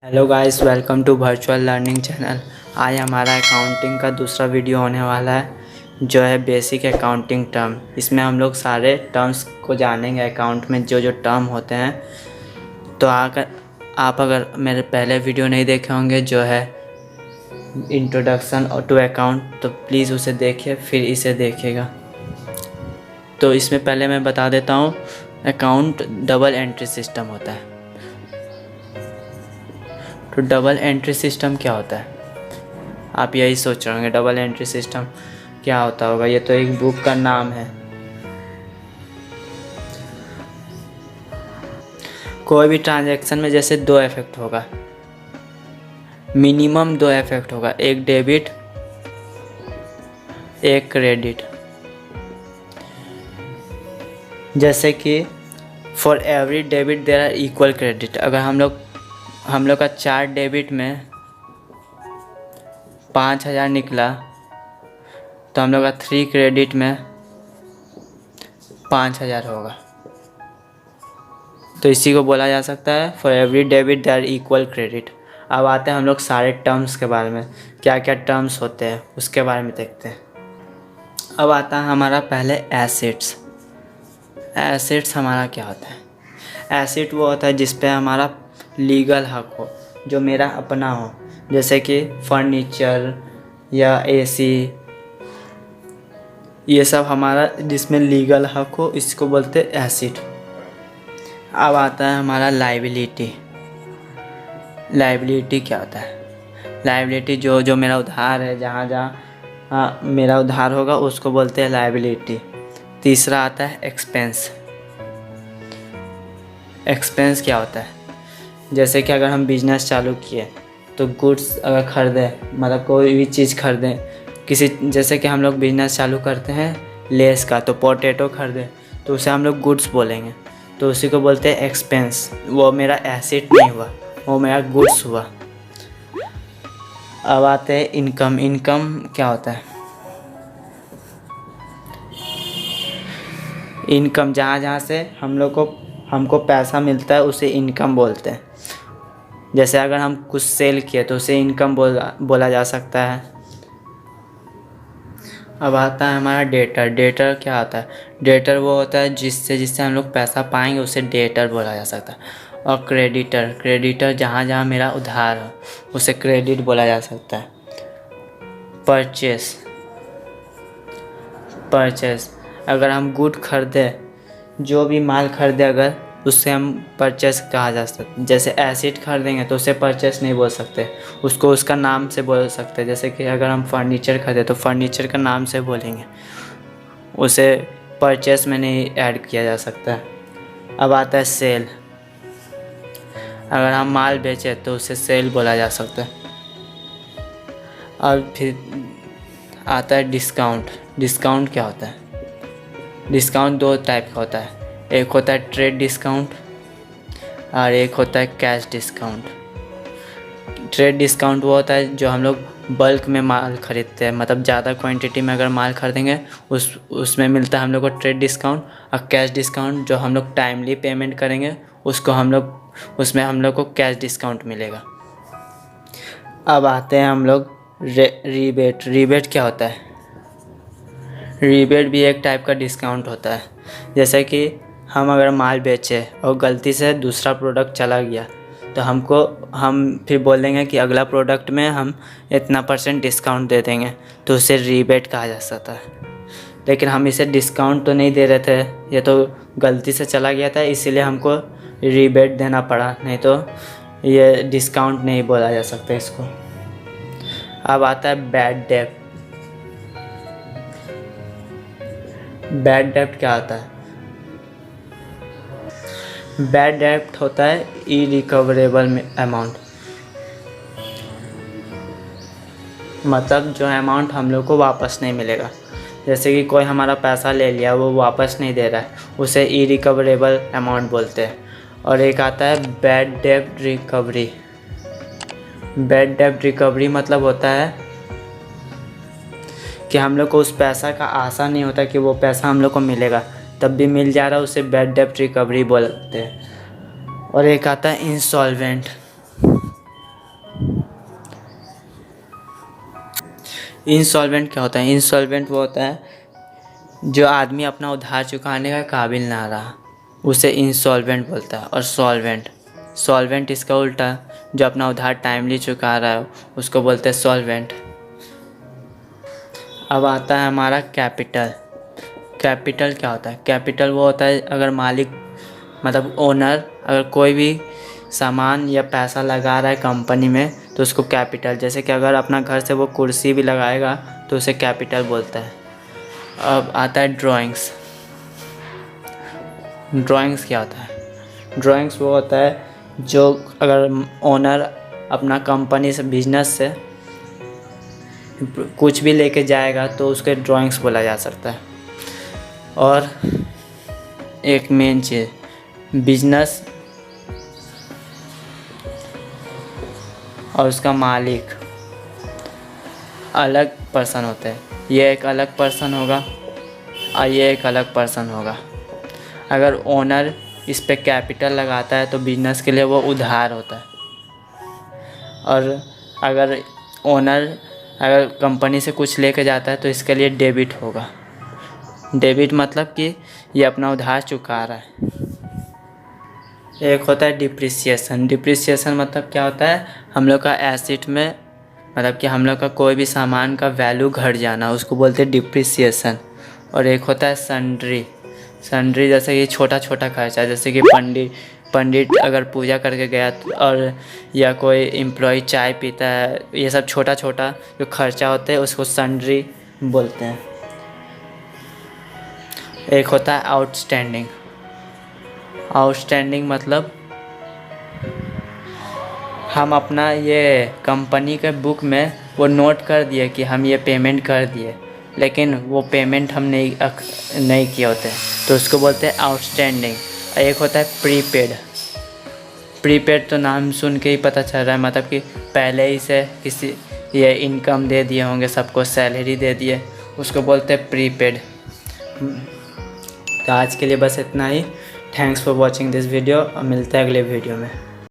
Hello guys, welcome to virtual learning channel. आज हमारा accounting का दूसरा वीडियो होने वाला है जो है बेसिक अकाउंटिंग टर्म। इसमें हम लोग सारे टर्म्स को जानेंगे, अकाउंट में जो जो टर्म होते हैं। तो आप अगर मेरे पहले वीडियो नहीं देखे होंगे जो है इंट्रोडक्शन टू अकाउंट, तो प्लीज़ उसे देखिए फिर इसे देखिएगा। तो इसमें पहले मैं बता देता हूँ, अकाउंट डबल एंट्री सिस्टम होता है। तो डबल एंट्री सिस्टम क्या होता है, आप यही सोच रहे होंगे डबल एंट्री सिस्टम क्या होता होगा। ये तो एक बुक का नाम है। कोई भी ट्रांजैक्शन में जैसे दो इफेक्ट होगा, मिनिमम दो इफेक्ट होगा, एक डेबिट एक क्रेडिट। जैसे कि for every debit there are equal credit. अगर हम लोग का 4 डेबिट में 5,000 निकला तो हम लोग का 3 क्रेडिट में 5,000 होगा। तो इसी को बोला जा सकता है for every debit there equal credit. अब आते हैं हम लोग सारे टर्म्स के बारे में, क्या क्या टर्म्स होते हैं उसके बारे में देखते हैं। अब आता है हमारा पहले एसेट्स। एसेट्स हमारा क्या होता है? एसेट वो होता है जिस पे हमारा लीगल हक हो, जो मेरा अपना हो, जैसे कि फर्नीचर या एसी, ये सब हमारा जिसमें लीगल हक हो, इसको बोलते हैं एसेट। अब आता है हमारा लायबिलिटी। लायबिलिटी क्या होता है? लायबिलिटी जो मेरा उधार है, जहाँ मेरा उधार होगा उसको बोलते हैं लायबिलिटी। तीसरा आता है एक्सपेंस। एक्सपेंस क्या होता है? जैसे कि अगर हम बिजनेस चालू किए तो गुड्स अगर ख़रीदें, मतलब कोई भी चीज़ ख़रीदें, जैसे कि हम लोग बिजनेस चालू करते हैं लेस का, तो पोटैटो ख़रीदें तो उसे हम लोग गुड्स बोलेंगे, तो उसी को बोलते हैं एक्सपेंस। वो मेरा एसेट नहीं हुआ, वो मेरा गुड्स हुआ। अब आते हैं इनकम। इनकम क्या होता है? इनकम जहाँ से हमको पैसा मिलता है उसे इनकम बोलते हैं। जैसे अगर हम कुछ सेल किए तो उसे इनकम बोला जा सकता है। अब आता है हमारा डेटर। डेटर क्या होता है? डेटर वो होता है जिससे हम लोग पैसा पाएंगे, उसे डेटर बोला जा सकता है। और क्रेडिटर जहाँ मेरा उधार हो उसे क्रेडिट बोला जा सकता है। परचेस अगर हम गुड खरीदे, जो भी माल खरीदे अगर, उससे हम परचेस कहा जा सकता है। जैसे एसिड खरीदेंगे तो उसे परचेस नहीं बोल सकते, उसको उसका नाम से बोल सकते हैं। जैसे कि अगर हम फर्नीचर खरीदे तो फर्नीचर का नाम से बोलेंगे, उसे परचेस में नहीं ऐड किया जा सकता है। अब आता है सेल। अगर हम माल बेचे तो उसे सेल बोला जा सकता है। और फिर आता है डिस्काउंट। डिस्काउंट क्या होता है? डिस्काउंट दो टाइप का होता है, एक होता है ट्रेड डिस्काउंट और एक होता है कैश डिस्काउंट। ट्रेड डिस्काउंट वो होता है जो हम लोग बल्क में माल खरीदते हैं, मतलब ज़्यादा क्वांटिटी में अगर माल खरीदेंगे उसमें मिलता है हम लोग को ट्रेड डिस्काउंट। और कैश डिस्काउंट जो हम लोग टाइमली पेमेंट करेंगे उसमें हम लोग को कैश डिस्काउंट मिलेगा। अब आते हैं हम लोग रीबेट। रीबेट क्या होता है? रीबेट भी एक टाइप का डिस्काउंट होता है। जैसे कि हम अगर माल बेचे और गलती से दूसरा प्रोडक्ट चला गया तो हम फिर बोलेंगे कि अगला प्रोडक्ट में हम इतना % डिस्काउंट दे देंगे, तो उसे रीबेट कहा जा सकता है। लेकिन हम इसे डिस्काउंट तो नहीं दे रहे थे, ये तो गलती से चला गया था, इसीलिए हमको रीबेट देना पड़ा, नहीं तो ये डिस्काउंट नहीं बोला जा सकता इसको। अब आता है बैड डेब्ट। बैड डेब्ट क्या होता है? बैड डेब्ट होता है इरिकवरेबल अमाउंट, मतलब जो अमाउंट हम लोग को वापस नहीं मिलेगा। जैसे कि कोई हमारा पैसा ले लिया, वो वापस नहीं दे रहा है, उसे इरिकवरेबल अमाउंट बोलते हैं। और एक आता है बैड डेब्ट रिकवरी। बैड डेब्ट रिकवरी मतलब होता है कि हम लोग को उस पैसा का आशा नहीं होता कि वो पैसा हम लोग को मिलेगा, तब भी मिल जा रहा है, उसे बैड डेब्ट रिकवरी बोलते हैं। और एक आता है इंसॉल्वेंट। इंसॉल्वेंट क्या होता है? इंसॉल्वेंट वो होता है जो आदमी अपना उधार चुकाने का काबिल ना रहा, उसे इंसॉल्वेंट बोलता है। और सॉल्वेंट इसका उल्टा, जो अपना उधार टाइमली चुका रहा है उसको बोलते हैं सॉल्वेंट। अब आता है हमारा कैपिटल। कैपिटल क्या होता है? कैपिटल वो होता है अगर मालिक मतलब ओनर अगर कोई भी सामान या पैसा लगा रहा है कंपनी में तो उसको कैपिटल, जैसे कि अगर अपना घर से वो कुर्सी भी लगाएगा तो उसे कैपिटल बोलता है। अब आता है ड्राइंग्स। ड्राइंग्स क्या होता है? ड्राइंग्स वो होता है जो अगर ओनर अपना कंपनी से बिजनेस से कुछ भी लेके जाएगा तो उसके ड्राइंग्स बोला जा सकता है। और एक मेन चीज़, बिजनेस और उसका मालिक अलग पर्सन होते हैं। ये एक अलग पर्सन होगा और ये एक अलग पर्सन होगा। अगर ओनर इस पे कैपिटल लगाता है तो बिजनेस के लिए वो उधार होता है, और अगर ओनर अगर कंपनी से कुछ लेके जाता है तो इसके लिए डेबिट होगा। डेबिट मतलब कि ये अपना उधार चुका रहा है। एक होता है डिप्रिसिएशन। डिप्रिसिएशन मतलब क्या होता है? हम लोग का एसेट में मतलब कि हम लोग का कोई भी सामान का वैल्यू घट जाना, उसको बोलते हैं डिप्रिसिएशन। और एक होता है सन्ड्री। सन्ड्री जैसे कि छोटा छोटा खर्चा, जैसे कि पंडित अगर पूजा करके गया और या कोई एम्प्लॉय चाय पीता है, ये सब छोटा छोटा जो खर्चा होते हैं उसको सन्ड्री बोलते हैं। एक होता है आउटस्टैंडिंग। आउटस्टैंडिंग मतलब हम अपना ये कंपनी के बुक में वो नोट कर दिए कि हम ये पेमेंट कर दिए, लेकिन वो पेमेंट हम नहीं किए होते तो उसको बोलते हैं आउटस्टैंडिंग। एक होता है प्रीपेड। प्रीपेड तो नाम सुन के ही पता चल रहा है, मतलब कि पहले ही से किसी ये इनकम दे दिए होंगे, सबको सैलरी दे दिए, उसको बोलते हैं प्रीपेड। तो आज के लिए बस इतना ही। Thanks for watching this video और मिलते हैं अगले वीडियो में।